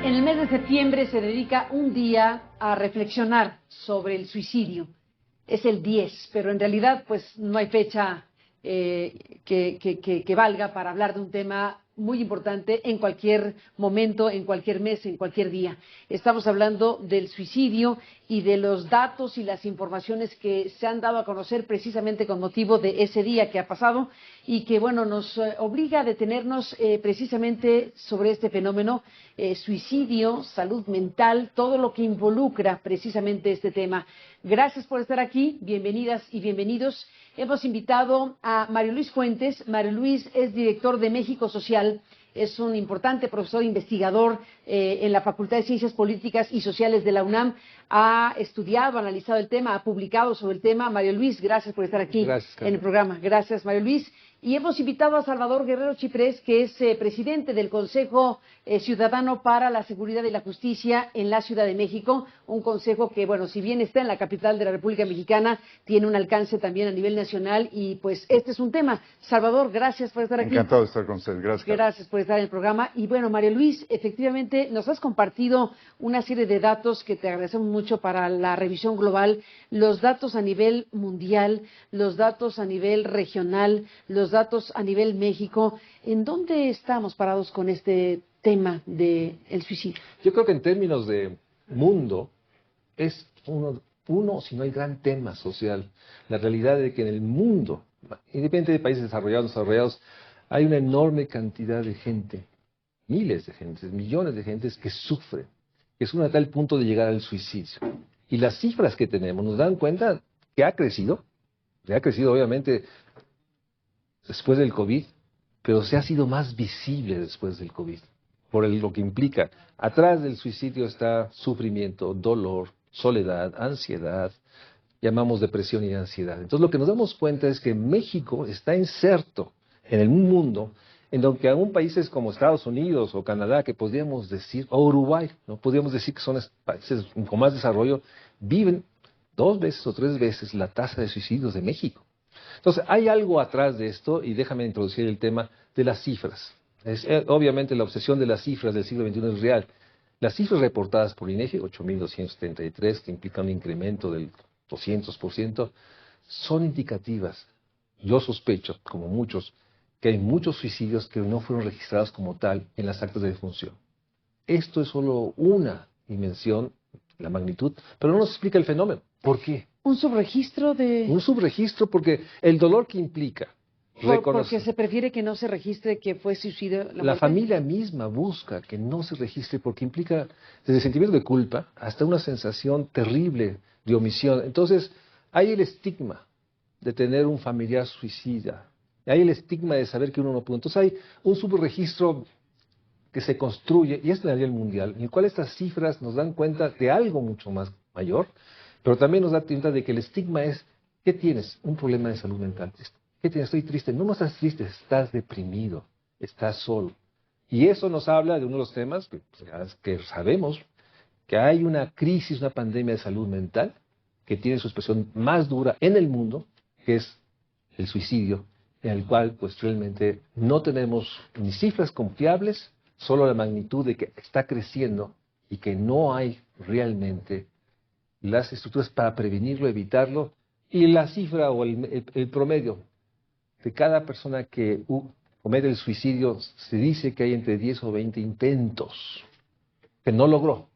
En el mes de septiembre se dedica un día a reflexionar sobre el suicidio. Es el 10, pero en realidad pues no hay fecha que valga para hablar de un tema muy importante en cualquier momento, en cualquier mes, en cualquier día. Estamos hablando del suicidio y de los datos y las informaciones que se han dado a conocer precisamente con motivo de ese día que ha pasado y que, bueno, nos obliga a detenernos precisamente sobre este fenómeno, suicidio, salud mental, todo lo que involucra precisamente este tema. Gracias por estar aquí, bienvenidas y bienvenidos. Hemos invitado a Mario Luis Fuentes. Mario Luis es director de México Social, es un importante profesor investigador en la Facultad de Ciencias Políticas y Sociales de la UNAM. Ha estudiado, analizado el tema, ha publicado sobre el tema. Mario Luis, gracias por estar aquí en el programa. Gracias, Mario Luis. Y hemos invitado a Salvador Guerrero Chiprés, que es presidente del Consejo Ciudadano para la Seguridad y la Justicia en la Ciudad de México, un consejo que, bueno, si bien está en la capital de la República Mexicana, tiene un alcance también a nivel nacional y pues este es un tema. Salvador, gracias por estar aquí. Encantado de estar con usted, gracias. Gracias por estar en el programa. Y bueno, Mario Luis, efectivamente nos has compartido una serie de datos que te agradecemos mucho para la revisión global, los datos a nivel mundial, los datos a nivel regional, los datos a nivel México. ¿En dónde estamos parados con este tema del suicidio? Yo creo que en términos de mundo es uno, si no hay gran tema social. La realidad de que en el mundo, independientemente de países desarrollados o desarrollados, hay una enorme cantidad de gente, miles de gentes, millones de gentes que sufren, que sufren a tal punto de llegar al suicidio. Y las cifras que tenemos nos dan cuenta que ha crecido obviamente después del COVID, pero se ha sido más visible después del COVID, por lo que implica. Atrás del suicidio está sufrimiento, dolor, soledad, ansiedad, llamamos depresión y ansiedad. Entonces lo que nos damos cuenta es que México está inserto en el mundo, en donde aún países como Estados Unidos o Canadá, que podríamos decir, o Uruguay, no podríamos decir que son países con más desarrollo, viven 2 veces o 3 veces la tasa de suicidios de México. Entonces, hay algo atrás de esto, y déjame introducir el tema de las cifras. Obviamente la obsesión de las cifras del siglo XXI es real. Las cifras reportadas por INEGI, 8.273, que implica un incremento del 200%, son indicativas. Yo sospecho, como muchos, que hay muchos suicidios que no fueron registrados como tal en las actas de defunción. Esto es solo una dimensión, la magnitud, pero no nos explica el fenómeno. ¿Por qué? ¿Un subregistro de...? Un subregistro porque el dolor que implica... Porque se prefiere que no se registre que fue suicidio la muerte. Familia misma busca que no se registre porque implica desde sentimiento de culpa hasta una sensación terrible de omisión. Entonces, hay el estigma de tener un familiar suicida. Hay el estigma de saber que uno no pudo. Entonces hay un subregistro que se construye, y es a nivel mundial, en el cual estas cifras nos dan cuenta de algo mucho más mayor, pero también nos da cuenta de que el estigma es, ¿qué tienes? Un problema de salud mental. ¿Qué tienes? Estoy triste. No estás triste, estás deprimido, estás solo. Y eso nos habla de uno de los temas que sabemos, que hay una crisis, una pandemia de salud mental, que tiene su expresión más dura en el mundo, que es el suicidio, en el cual pues realmente no tenemos ni cifras confiables, solo la magnitud de que está creciendo y que no hay realmente las estructuras para prevenirlo, evitarlo, y la cifra o el promedio de cada persona que comete el suicidio, se dice que hay entre 10 o 20 intentos que no logró.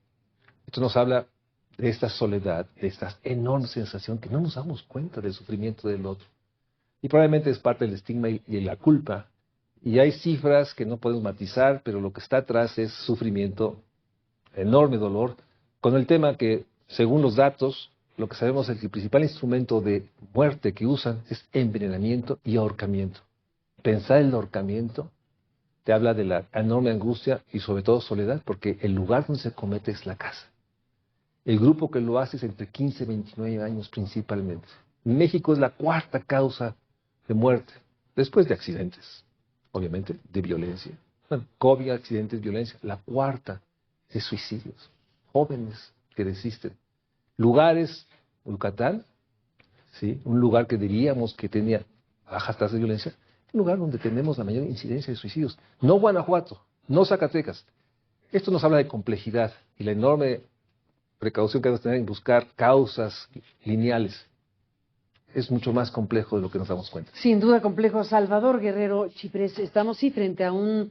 Esto nos habla de esta soledad, de esta enorme sensación que no nos damos cuenta del sufrimiento del otro. Y probablemente es parte del estigma y la culpa. Y hay cifras que no podemos matizar, pero lo que está atrás es sufrimiento, enorme dolor, con el tema que, según los datos, lo que sabemos es que el principal instrumento de muerte que usan es envenenamiento y ahorcamiento. Pensar en el ahorcamiento te habla de la enorme angustia y sobre todo soledad, porque el lugar donde se comete es la casa. El grupo que lo hace es entre 15 y 29 años principalmente. México es la 4ª causa de muerte, después de accidentes, obviamente, de violencia. Bueno, COVID, accidentes, violencia. La 4ª es suicidios. Jóvenes que desisten. Lugares, Yucatán, ¿sí? Un lugar que diríamos que tenía bajas tasas de violencia, un lugar donde tenemos la mayor incidencia de suicidios. No Guanajuato, no Zacatecas. Esto nos habla de complejidad y la enorme precaución que debemos tener en buscar causas lineales. Es mucho más complejo de lo que nos damos cuenta. Sin duda complejo. Salvador Guerrero Chiprés, estamos sí frente a un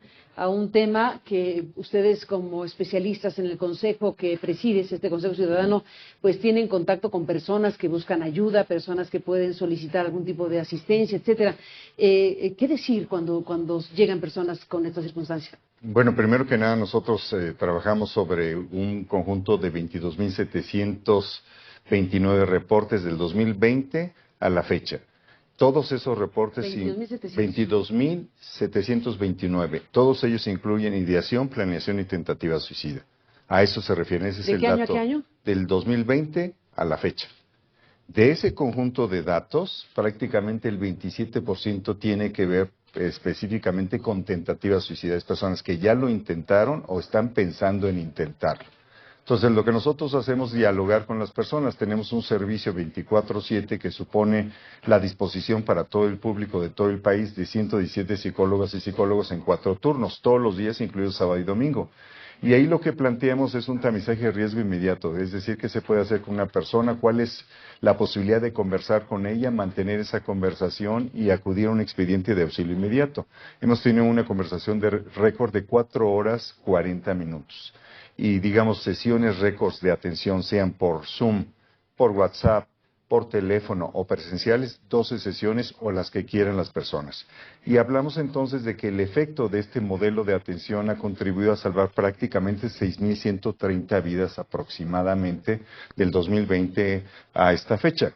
tema que ustedes como especialistas en el consejo que presides, este Consejo Ciudadano, pues tienen contacto con personas que buscan ayuda, personas que pueden solicitar algún tipo de asistencia, etcétera. ¿Qué decir cuando llegan personas con esta circunstancia? Bueno, primero que nada, nosotros trabajamos sobre un conjunto de 22.729 reportes del 2020 a la fecha. Todos esos reportes, 22.729, todos ellos incluyen ideación, planeación y tentativa suicida. A eso se refiere, ese es el dato. ¿De qué año? Del 2020 a la fecha. De ese conjunto de datos, prácticamente el 27% tiene que ver específicamente con tentativas suicidas, personas que ya lo intentaron o están pensando en intentarlo. Entonces, lo que nosotros hacemos es dialogar con las personas. Tenemos un servicio 24/7 que supone la disposición para todo el público de todo el país de 117 psicólogas y psicólogos en 4 turnos, todos los días, incluidos sábado y domingo. Y ahí lo que planteamos es un tamizaje de riesgo inmediato, es decir, qué se puede hacer con una persona, cuál es la posibilidad de conversar con ella, mantener esa conversación y acudir a un expediente de auxilio inmediato. Hemos tenido una conversación de récord de 4 horas 40 minutos. Y digamos sesiones récords de atención, sean por Zoom, por WhatsApp, por teléfono o presenciales, 12 sesiones o las que quieran las personas. Y hablamos entonces de que el efecto de este modelo de atención ha contribuido a salvar prácticamente 6.130 vidas aproximadamente del 2020 a esta fecha.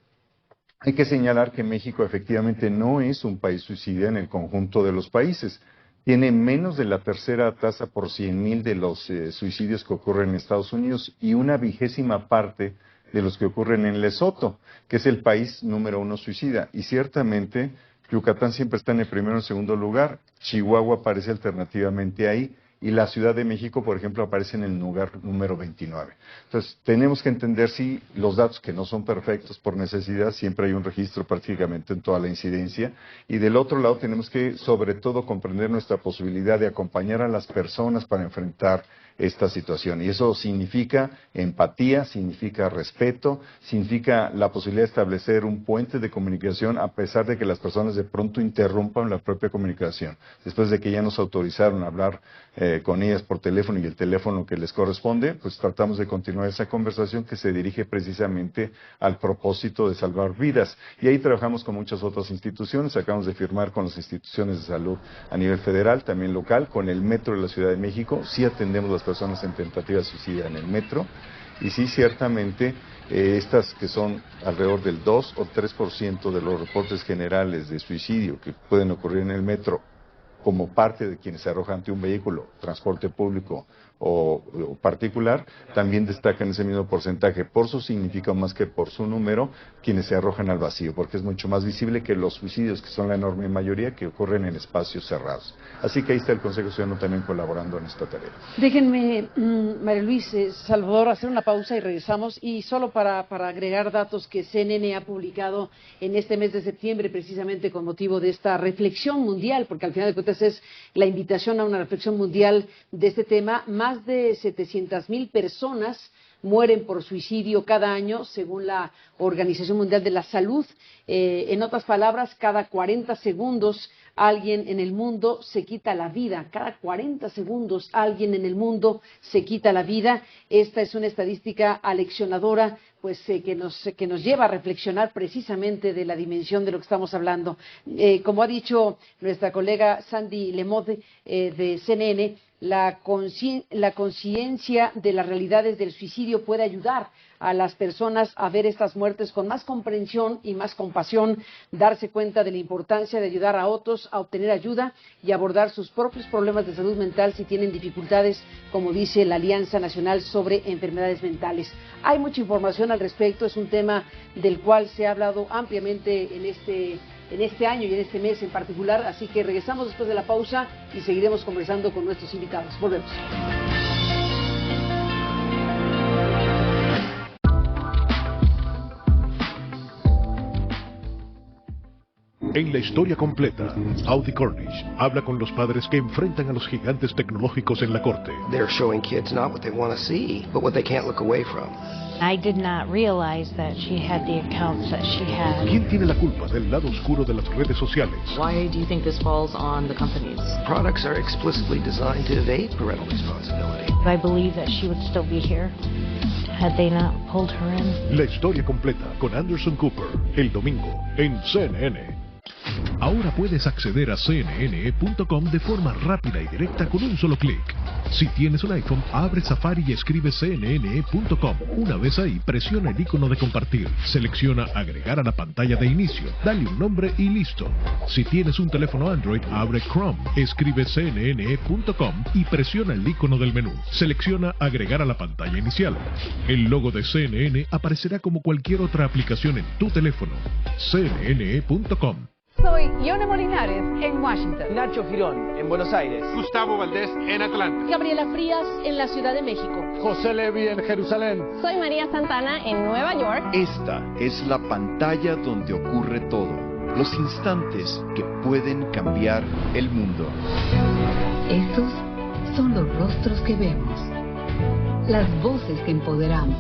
Hay que señalar que México efectivamente no es un país suicida en el conjunto de los países. Tiene menos de la tercera tasa por 100,000 de los suicidios que ocurren en Estados Unidos y una 20ª parte de los que ocurren en Lesoto, que es el país número 1 suicida. Y ciertamente Yucatán siempre está en el primero o segundo lugar, Chihuahua aparece alternativamente ahí, y la Ciudad de México, por ejemplo, aparece en el lugar número 29. Entonces, tenemos que entender si los datos que no son perfectos por necesidad, siempre hay un registro prácticamente en toda la incidencia, y del otro lado tenemos que, sobre todo, comprender nuestra posibilidad de acompañar a las personas para enfrentar esta situación. Y eso significa empatía, significa respeto, significa la posibilidad de establecer un puente de comunicación a pesar de que las personas de pronto interrumpan la propia comunicación. Después de que ya nos autorizaron a hablar con ellas por teléfono y el teléfono que les corresponde, pues tratamos de continuar esa conversación que se dirige precisamente al propósito de salvar vidas. Y ahí trabajamos con muchas otras instituciones, acabamos de firmar con las instituciones de salud a nivel federal, también local, con el Metro de la Ciudad de México, sí atendemos las personas en tentativa de suicida en el metro, y sí, ciertamente, estas que son alrededor del 2 o 3% de los reportes generales de suicidio que pueden ocurrir en el metro, como parte de quienes se arrojan ante un vehículo, transporte público o particular, también destacan ese mismo porcentaje. Por su significado más que por su número, quienes se arrojan al vacío, porque es mucho más visible que los suicidios, que son la enorme mayoría, que ocurren en espacios cerrados. Así que ahí está el Consejo Ciudadano también colaborando en esta tarea. Déjenme, María Luis, Salvador, hacer una pausa y regresamos. Y solo para agregar datos que CNN ha publicado en este mes de septiembre, precisamente con motivo de esta reflexión mundial, porque al final de cuentas es la invitación a una reflexión mundial de este tema. Más de 700,000 personas mueren por suicidio cada año, según la Organización Mundial de la Salud. En otras palabras, cada 40 segundos alguien en el mundo se quita la vida. Cada 40 segundos alguien en el mundo se quita la vida. Esta es una estadística aleccionadora, pues que nos lleva a reflexionar precisamente de la dimensión de lo que estamos hablando. Como ha dicho nuestra colega Sandy Lemotte de CNN, la conciencia de las realidades del suicidio puede ayudar a las personas a ver estas muertes con más comprensión y más compasión, darse cuenta de la importancia de ayudar a otros a obtener ayuda y abordar sus propios problemas de salud mental si tienen dificultades, como dice la Alianza Nacional sobre Enfermedades Mentales. Hay mucha información al respecto, es un tema del cual se ha hablado ampliamente en este año y en este mes en particular, así que regresamos después de la pausa y seguiremos conversando con nuestros invitados. Volvemos. En la historia completa, Audie Cornish habla con los padres que enfrentan a los gigantes tecnológicos en la corte. They're showing kids not what they want to see, but what they can't look away from. I did not realize that she had the accounts that she had. ¿Quién tiene la culpa del lado oscuro de las redes sociales? Why do you think this falls on the companies? Products are explicitly designed to evade parental responsibility. I believe that she would still be here had they not pulled her in. La historia completa con Anderson Cooper, el domingo, en CNN. Ahora puedes acceder a cnn.com de forma rápida y directa con un solo clic. Si tienes un iPhone, abre Safari y escribe cnn.com. Una vez ahí, presiona el icono de compartir. Selecciona agregar a la pantalla de inicio. Dale un nombre y listo. Si tienes un teléfono Android, abre Chrome. Escribe cnn.com y presiona el icono del menú. Selecciona agregar a la pantalla inicial. El logo de CNN aparecerá como cualquier otra aplicación en tu teléfono. cnn.com. Soy Ione Molinares en Washington. Nacho Girón en Buenos Aires. Gustavo Valdés en Atlanta. Gabriela Frías en la Ciudad de México. José Levi en Jerusalén. Soy María Santana en Nueva York. Esta es la pantalla donde ocurre todo. Los instantes que pueden cambiar el mundo. Estos son los rostros que vemos. Las voces que empoderamos.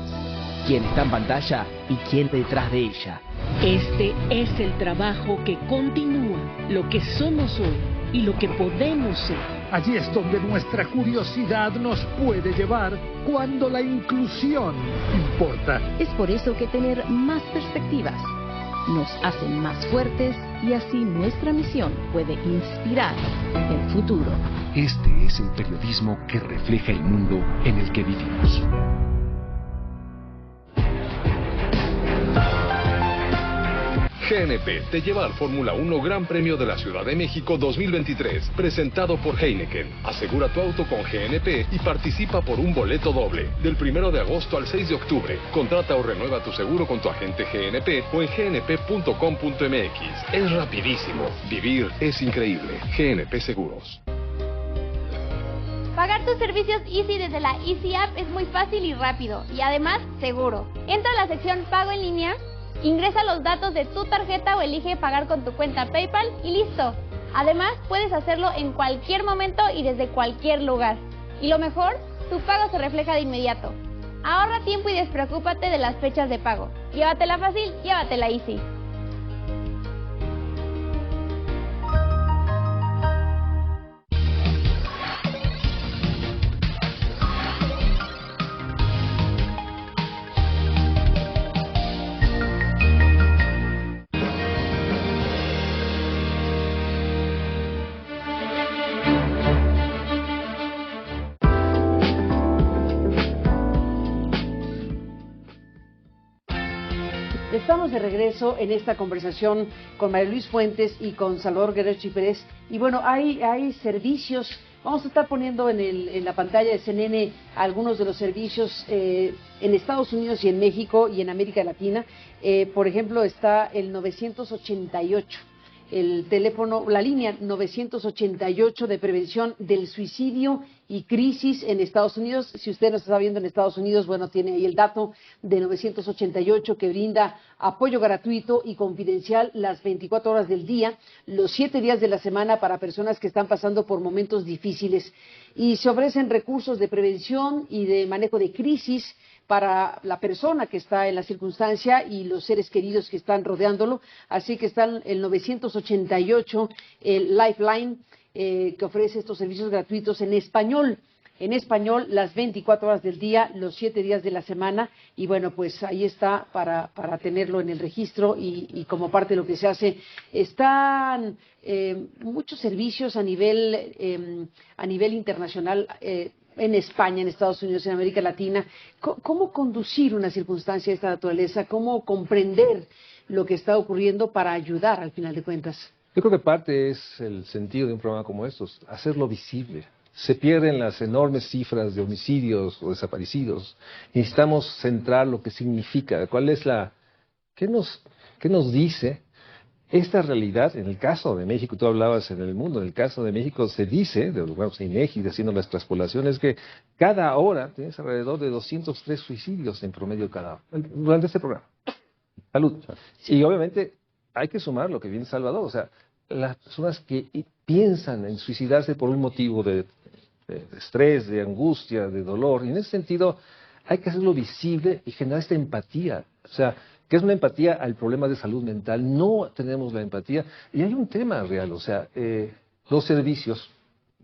Quién está en pantalla y quién detrás de ella. Este es el trabajo que continúa lo que somos hoy y lo que podemos ser. Allí es donde nuestra curiosidad nos puede llevar cuando la inclusión importa. Es por eso que tener más perspectivas nos hace más fuertes y así nuestra misión puede inspirar el futuro. Este es el periodismo que refleja el mundo en el que vivimos. GNP te lleva al Fórmula 1 Gran Premio de la Ciudad de México 2023, presentado por Heineken. Asegura tu auto con GNP y participa por un boleto doble. Del 1 de agosto al 6 de octubre. Contrata o renueva tu seguro con tu agente GNP o en gnp.com.mx. Es rapidísimo. Vivir es increíble. GNP Seguros. Pagar tus servicios Easy desde la Easy App es muy fácil y rápido, y además seguro. Entra a la sección Pago en línea, ingresa los datos de tu tarjeta o elige pagar con tu cuenta PayPal y listo. Además, puedes hacerlo en cualquier momento y desde cualquier lugar. Y lo mejor, tu pago se refleja de inmediato. Ahorra tiempo y despreocúpate de las fechas de pago. Llévatela fácil, llévatela Easy. Estamos de regreso en esta conversación con María Luis Fuentes y con Salvador Guerrero Chiprés. Y bueno, hay servicios, vamos a estar poniendo en la pantalla de CNN algunos de los servicios en Estados Unidos y en México y en América Latina. Por ejemplo, está el 988. El teléfono, la línea 988 de prevención del suicidio y crisis en Estados Unidos. Si usted nos está viendo en Estados Unidos, bueno, tiene ahí el dato de 988 que brinda apoyo gratuito y confidencial las 24 horas del día, los 7 días de la semana para personas que están pasando por momentos difíciles. Y se ofrecen recursos de prevención y de manejo de crisis para la persona que está en la circunstancia y los seres queridos que están rodeándolo. Así que están el 988, el Lifeline, que ofrece estos servicios gratuitos en español, las 24 horas del día, los 7 días de la semana. Y bueno, pues ahí está para tenerlo en el registro y como parte de lo que se hace. Están muchos servicios a nivel internacional, en España, en Estados Unidos, en América Latina. ¿Cómo conducir una circunstancia de esta naturaleza? ¿Cómo comprender lo que está ocurriendo para ayudar al final de cuentas? Yo creo que parte es el sentido de un programa como estos, hacerlo visible. Se pierden las enormes cifras de homicidios o desaparecidos. Necesitamos centrar lo que significa, cuál es qué nos dice esta realidad. En el caso de México, tú hablabas en el mundo, en el caso de México se dice, INEGI haciendo las transpolaciones, que cada hora tienes alrededor de 203 suicidios en promedio durante este programa. Salud. Y obviamente hay que sumar lo que viene Salvador. O sea, las personas que piensan en suicidarse por un motivo de estrés, de angustia, de dolor, y en ese sentido hay que hacerlo visible y generar esta empatía. O sea, que es una empatía al problema de salud mental. No tenemos la empatía. Y hay un tema real, o sea, los servicios,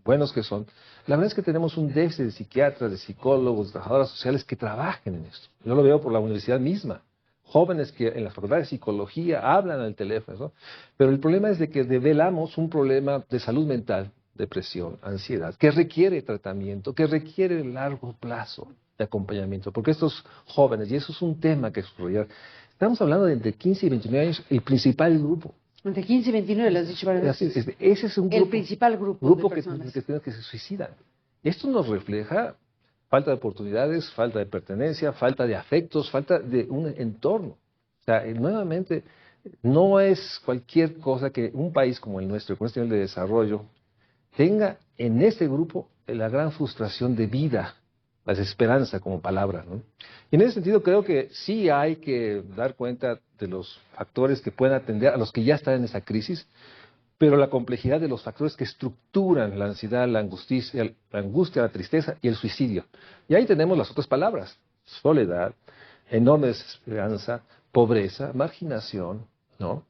buenos que son, la verdad es que tenemos un déficit de psiquiatras, de psicólogos, de trabajadoras sociales que trabajen en esto. Yo lo veo por la universidad misma. Jóvenes que en la facultad de psicología hablan al teléfono, ¿no? Pero el problema es de que develamos un problema de salud mental, depresión, ansiedad, que requiere tratamiento, que requiere largo plazo de acompañamiento, porque estos jóvenes, y eso es un tema que explorar, estamos hablando de entre 15 y 29 años, el principal grupo. Entre 15 y 29, lo has dicho varias veces. Ese es un grupo, el principal grupo de personas que se suicidan. Esto nos refleja falta de oportunidades, falta de pertenencia, falta de afectos, falta de un entorno. O sea, nuevamente, no es cualquier cosa que un país como el nuestro, con este nivel de desarrollo, tenga en este grupo la gran frustración de vida, la desesperanza como palabra, ¿no? Y en ese sentido creo que sí hay que dar cuenta de los factores que pueden atender a los que ya están en esa crisis, pero la complejidad de los factores que estructuran la ansiedad, la angustia, la tristeza y el suicidio. Y ahí tenemos las otras palabras: soledad, enorme desesperanza, pobreza, marginación, ¿no?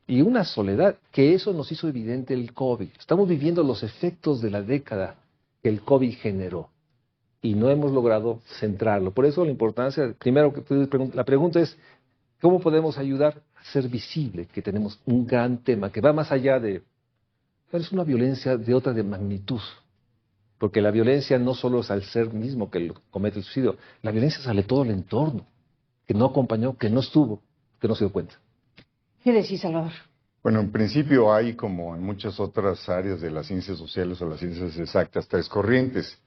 Y una soledad, que eso nos hizo evidente el COVID. Estamos viviendo los efectos de la década que el COVID generó y no hemos logrado centrarlo. Por eso la importancia, primero, la pregunta es, ¿cómo podemos ayudar a hacer visible que tenemos un gran tema que va más allá de... Es una violencia de otra de magnitud, porque la violencia no solo es al ser mismo que comete el suicidio, la violencia sale todo el entorno, que no acompañó, que no estuvo, que no se dio cuenta. ¿Qué decís, Salvador? Bueno, en principio hay, como en muchas otras áreas de las ciencias sociales o las ciencias exactas, tres corrientes.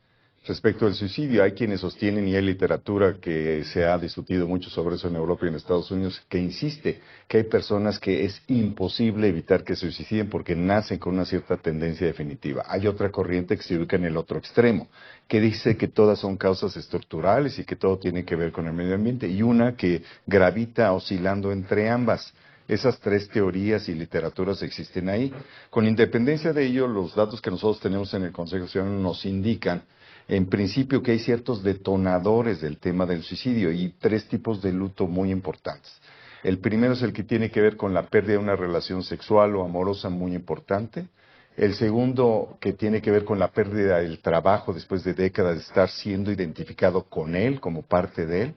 Respecto al suicidio, hay quienes sostienen, y hay literatura que se ha discutido mucho sobre eso en Europa y en Estados Unidos, que insiste que hay personas que es imposible evitar que se suiciden porque nacen con una cierta tendencia definitiva. Hay otra corriente que se ubica en el otro extremo, que dice que todas son causas estructurales y que todo tiene que ver con el medio ambiente, y una que gravita oscilando entre ambas. Esas tres teorías y literaturas existen ahí. Con independencia de ello, los datos que nosotros tenemos en el Consejo Ciudadano nos indican, en principio, que hay ciertos detonadores del tema del suicidio y tres tipos de luto muy importantes. El primero es el que tiene que ver con la pérdida de una relación sexual o amorosa muy importante. El segundo, que tiene que ver con la pérdida del trabajo después de décadas de estar siendo identificado con él, como parte de él.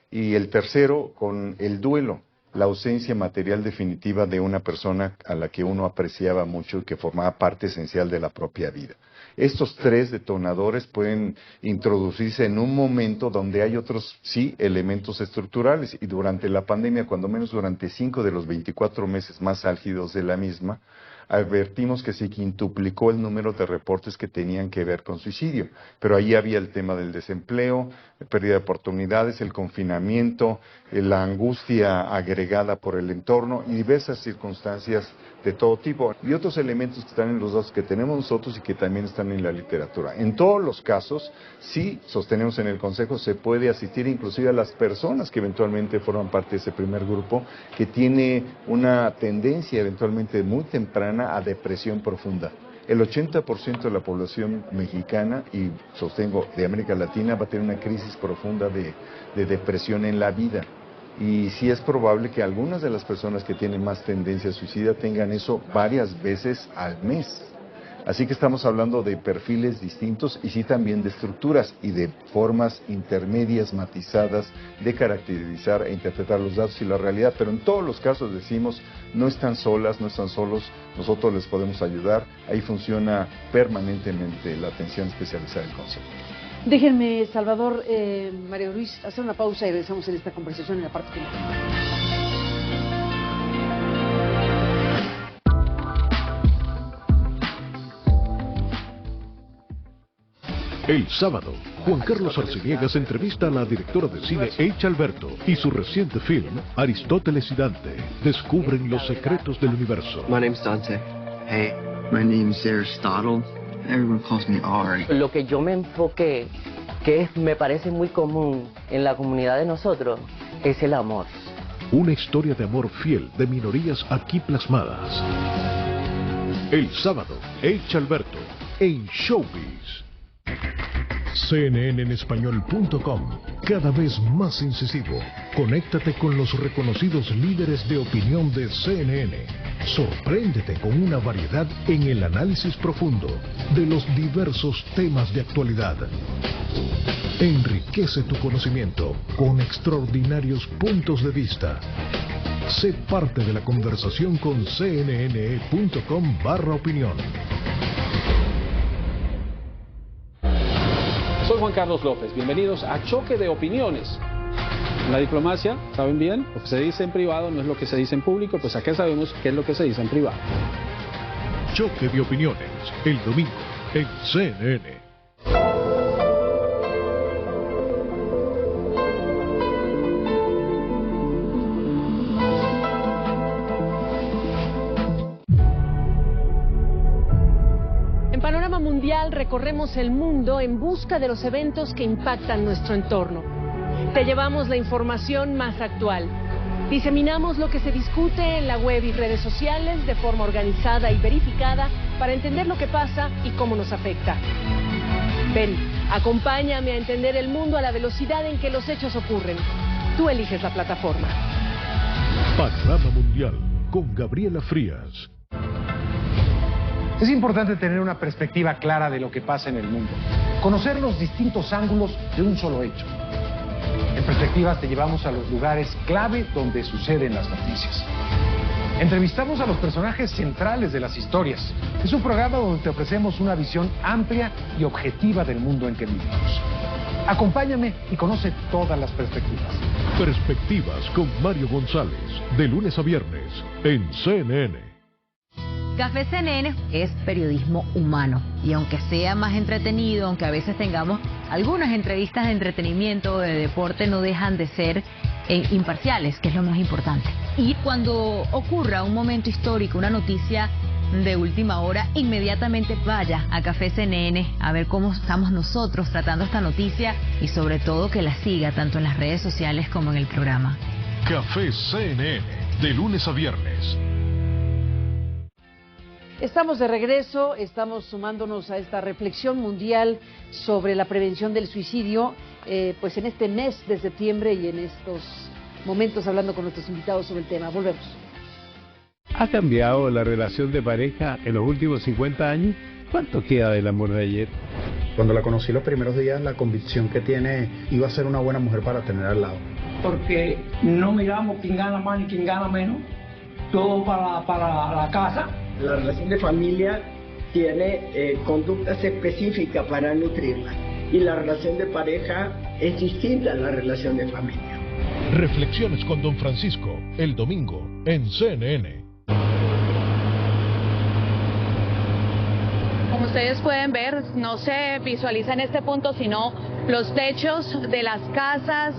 Y el tercero, con el duelo, la ausencia material definitiva de una persona a la que uno apreciaba mucho y que formaba parte esencial de la propia vida. Estos tres detonadores pueden introducirse en un momento donde hay otros, sí, elementos estructurales, y durante la pandemia, cuando menos durante 5 de los 24 meses más álgidos de la misma, advertimos que se quintuplicó el número de reportes que tenían que ver con suicidio. Pero ahí había el tema del desempleo, la pérdida de oportunidades, el confinamiento, la angustia agregada por el entorno y diversas circunstancias de todo tipo. Y otros elementos que están en los datos que tenemos nosotros y que también están en la literatura. En todos los casos, sí, sostenemos en el Consejo, se puede asistir inclusive a las personas que eventualmente forman parte de ese primer grupo, que tiene una tendencia eventualmente muy temprana a depresión profunda. El 80% de la población mexicana, y sostengo de América Latina, va a tener una crisis profunda de depresión en la vida. Y sí es probable que algunas de las personas que tienen más tendencia a suicida tengan eso varias veces al mes. Así que estamos hablando de perfiles distintos y sí también de estructuras y de formas intermedias, matizadas, de caracterizar e interpretar los datos y la realidad. Pero en todos los casos decimos, no están solas, no están solos, nosotros les podemos ayudar. Ahí funciona permanentemente la atención especializada del Consejo. Déjenme, Salvador, María Luis, hacer una pausa y regresamos en esta conversación en la parte final. El sábado, Juan Carlos Arciniegas entrevista a la directora de cine H. Alberto y su reciente film, Aristóteles y Dante, descubren los secretos del universo. My name's Dante. Hey, my name's Aristotle. Everyone calls me Ari. Lo que yo me enfoqué, me parece muy común en la comunidad de nosotros, es el amor. Una historia de amor fiel de minorías aquí plasmadas. El sábado, H. Alberto, en Showbiz. CNNenespañol.com, cada vez más incisivo. Conéctate con los reconocidos líderes de opinión de CNN. Sorpréndete con una variedad en el análisis profundo de los diversos temas de actualidad. Enriquece tu conocimiento con extraordinarios puntos de vista. Sé parte de la conversación con cnne.com/opinión. Soy Juan Carlos López, bienvenidos a Choque de Opiniones. En la diplomacia, ¿saben bien? Lo que se dice en privado no es lo que se dice en público, pues acá sabemos qué es lo que se dice en privado. Choque de Opiniones, el domingo en CNN. En Panorama Mundial recorremos el mundo en busca de los eventos que impactan nuestro entorno. Te llevamos la información más actual. Diseminamos lo que se discute en la web y redes sociales de forma organizada y verificada para entender lo que pasa y cómo nos afecta. Ven, acompáñame a entender el mundo a la velocidad en que los hechos ocurren. Tú eliges la plataforma. Panorama Mundial con Gabriela Frías. Es importante tener una perspectiva clara de lo que pasa en el mundo. Conocer los distintos ángulos de un solo hecho. En Perspectivas te llevamos a los lugares clave donde suceden las noticias. Entrevistamos a los personajes centrales de las historias. Es un programa donde te ofrecemos una visión amplia y objetiva del mundo en que vivimos. Acompáñame y conoce todas las perspectivas. Perspectivas con Mario González, de lunes a viernes, en CNN. Café CNN es periodismo humano y aunque sea más entretenido, aunque a veces tengamos algunas entrevistas de entretenimiento o de deporte, no dejan de ser imparciales, que es lo más importante. Y cuando ocurra un momento histórico, una noticia de última hora, inmediatamente vaya a Café CNN a ver cómo estamos nosotros tratando esta noticia y sobre todo que la siga tanto en las redes sociales como en el programa. Café CNN, de lunes a viernes. Estamos de regreso, estamos sumándonos a esta reflexión mundial sobre la prevención del suicidio, pues en este mes de septiembre y en estos momentos hablando con nuestros invitados sobre el tema. Volvemos. ¿Ha cambiado la relación de pareja en los últimos 50 años? ¿Cuánto queda del amor de ayer? Cuando la conocí los primeros días, la convicción que tiene iba a ser una buena mujer para tener al lado. Porque no miramos quién gana más ni quién gana menos, todo para la casa. La relación de familia tiene conductas específicas para nutrirla y la relación de pareja es distinta a la relación de familia. Reflexiones con Don Francisco, el domingo en CNN. Como ustedes pueden ver, no se visualiza en este punto, sino los techos de las casas.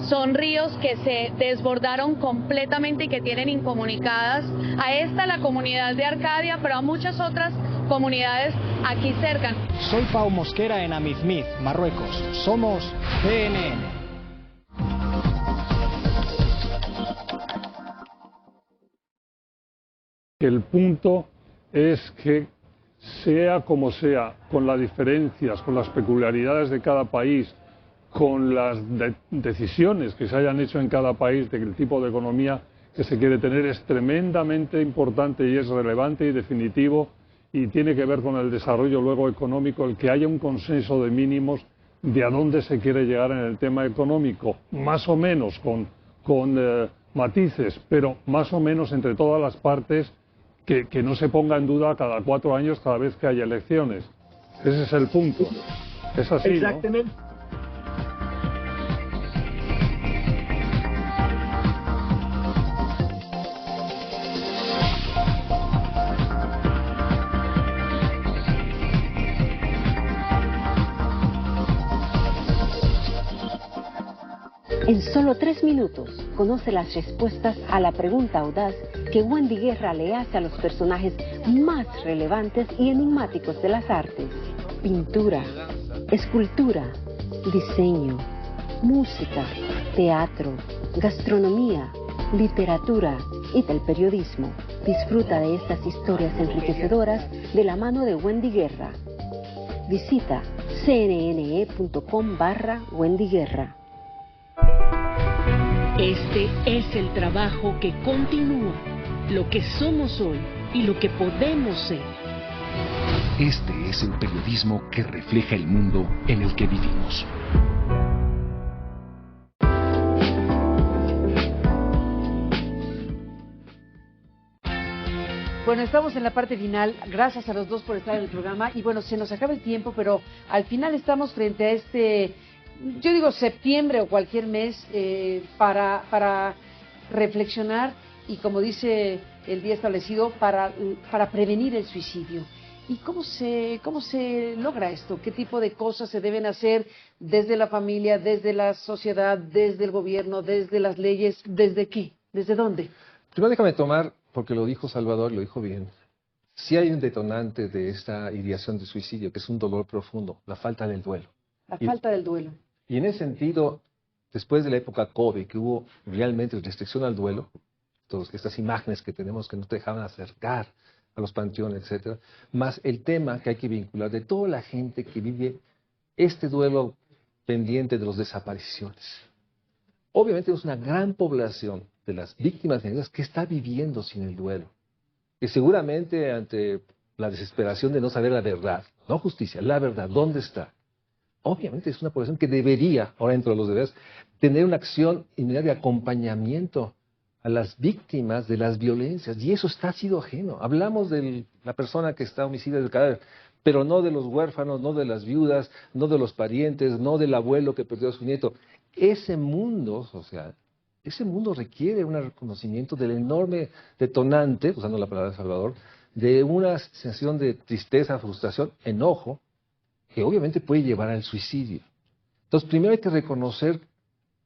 Son ríos que se desbordaron completamente y que tienen incomunicadas a esta, la comunidad de Arcadia, pero a muchas otras comunidades aquí cerca. Soy Pau Mosquera en Amizmiz, Marruecos. Somos CNN. El punto es que sea como sea, con las diferencias, con las peculiaridades de cada país, con las decisiones que se hayan hecho en cada país del tipo de economía que se quiere tener, es tremendamente importante y es relevante y definitivo y tiene que ver con el desarrollo luego económico, el que haya un consenso de mínimos de a dónde se quiere llegar en el tema económico, más o menos con matices, pero más o menos entre todas las partes, que no se ponga en duda cada 4 años cada vez que haya elecciones. Ese es el punto. Es así, exactamente. ¿no? En solo 3 minutos, conoce las respuestas a la pregunta audaz que Wendy Guerra le hace a los personajes más relevantes y enigmáticos de las artes. Pintura, escultura, diseño, música, teatro, gastronomía, literatura y del periodismo. Disfruta de estas historias enriquecedoras de la mano de Wendy Guerra. Visita cnne.com/Wendy Guerra. Este es el trabajo que continúa, lo que somos hoy y lo que podemos ser. Este es el periodismo que refleja el mundo en el que vivimos. Bueno, estamos en la parte final. Gracias a los dos por estar en el programa. Y bueno, se nos acaba el tiempo, pero al final estamos frente a este, yo digo septiembre o cualquier mes, para reflexionar y, como dice el día establecido, para prevenir el suicidio. ¿Y cómo se logra esto? ¿Qué tipo de cosas se deben hacer desde la familia, desde la sociedad, desde el gobierno, desde las leyes? ¿Desde qué? ¿Desde dónde? Primero déjame tomar, porque lo dijo Salvador, lo dijo bien. Sí hay un detonante de esta ideación de suicidio, que es un dolor profundo, la falta del duelo. La falta del duelo. Y en ese sentido, después de la época COVID, que hubo realmente restricción al duelo, todas estas imágenes que tenemos que no te dejaban acercar a los panteones, etcétera, más el tema que hay que vincular de toda la gente que vive este duelo pendiente de las desapariciones. Obviamente es una gran población de las víctimas negras que está viviendo sin el duelo, que seguramente ante la desesperación de no saber la verdad, no justicia, la verdad, ¿dónde está? Obviamente es una población que debería, ahora dentro de los deberes, tener una acción inmediata de acompañamiento a las víctimas de las violencias, y eso está sido ajeno. Hablamos de la persona que está homicida del cadáver, pero no de los huérfanos, no de las viudas, no de los parientes, no del abuelo que perdió a su nieto. Ese mundo social, ese mundo requiere un reconocimiento del enorme detonante, usando la palabra de Salvador, de una sensación de tristeza, frustración, enojo, que obviamente puede llevar al suicidio. Entonces, primero hay que reconocer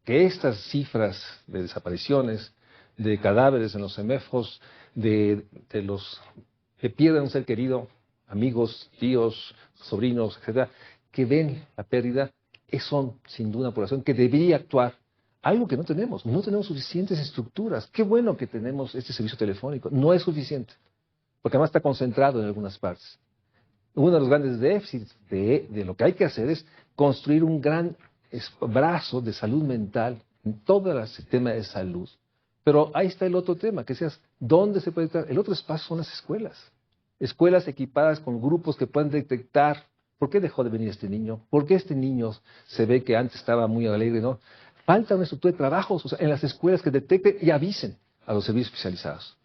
que estas cifras de desapariciones, de cadáveres en los CEMEFOS, de los que pierden un ser querido, amigos, tíos, sobrinos, etcétera, que ven la pérdida, son sin duda una población que debería actuar. Algo que no tenemos suficientes estructuras. Qué bueno que tenemos este servicio telefónico, no es suficiente, porque además está concentrado en algunas partes. Uno de los grandes déficits de lo que hay que hacer es construir un gran brazo de salud mental en todo el sistema de salud. Pero ahí está el otro tema, que es ¿dónde se puede estar? El otro espacio son las escuelas. Escuelas equipadas con grupos que puedan detectar por qué dejó de venir este niño, por qué este niño se ve que antes estaba muy alegre, ¿no? Falta una estructura de trabajos, o sea, en las escuelas que detecten y avisen a los servicios especializados.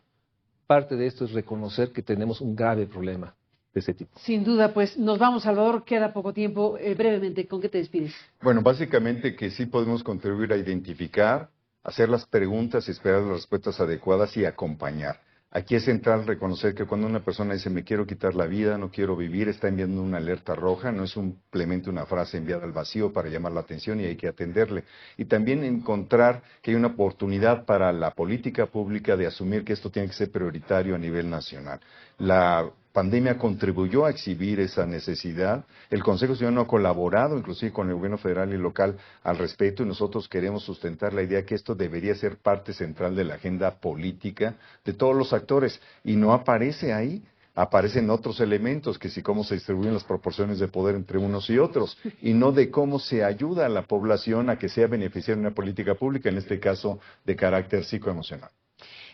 Parte de esto es reconocer que tenemos un grave problema de ese tipo. Sin duda, pues nos vamos, Salvador, queda poco tiempo. Brevemente, ¿con qué te despides? Bueno, básicamente que sí podemos contribuir a identificar, hacer las preguntas y esperar las respuestas adecuadas y acompañar. Aquí es central reconocer que cuando una persona dice me quiero quitar la vida, no quiero vivir, está enviando una alerta roja, no es simplemente una frase enviada al vacío para llamar la atención y hay que atenderle. Y también encontrar que hay una oportunidad para la política pública de asumir que esto tiene que ser prioritario a nivel nacional. La pandemia contribuyó a exhibir esa necesidad. El Consejo Ciudadano ha colaborado, inclusive con el gobierno federal y local, al respecto, y nosotros queremos sustentar la idea que esto debería ser parte central de la agenda política de todos los actores, y no aparece ahí. Aparecen otros elementos, que sí cómo se distribuyen las proporciones de poder entre unos y otros, y no de cómo se ayuda a la población a que sea beneficiaria de una política pública, en este caso de carácter psicoemocional.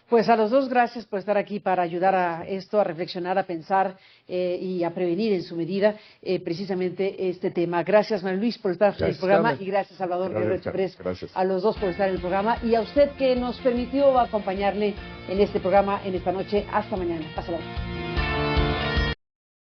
Pues a los dos, gracias por estar aquí para ayudar a esto, a reflexionar, a pensar y a prevenir en su medida precisamente este tema. Gracias, Manuel Luis, por estar en el programa, Carmen. Y gracias, Salvador Guerrero Chiprés, a los dos por estar en el programa y a usted que nos permitió acompañarle en este programa en esta noche. Hasta mañana. Hasta luego.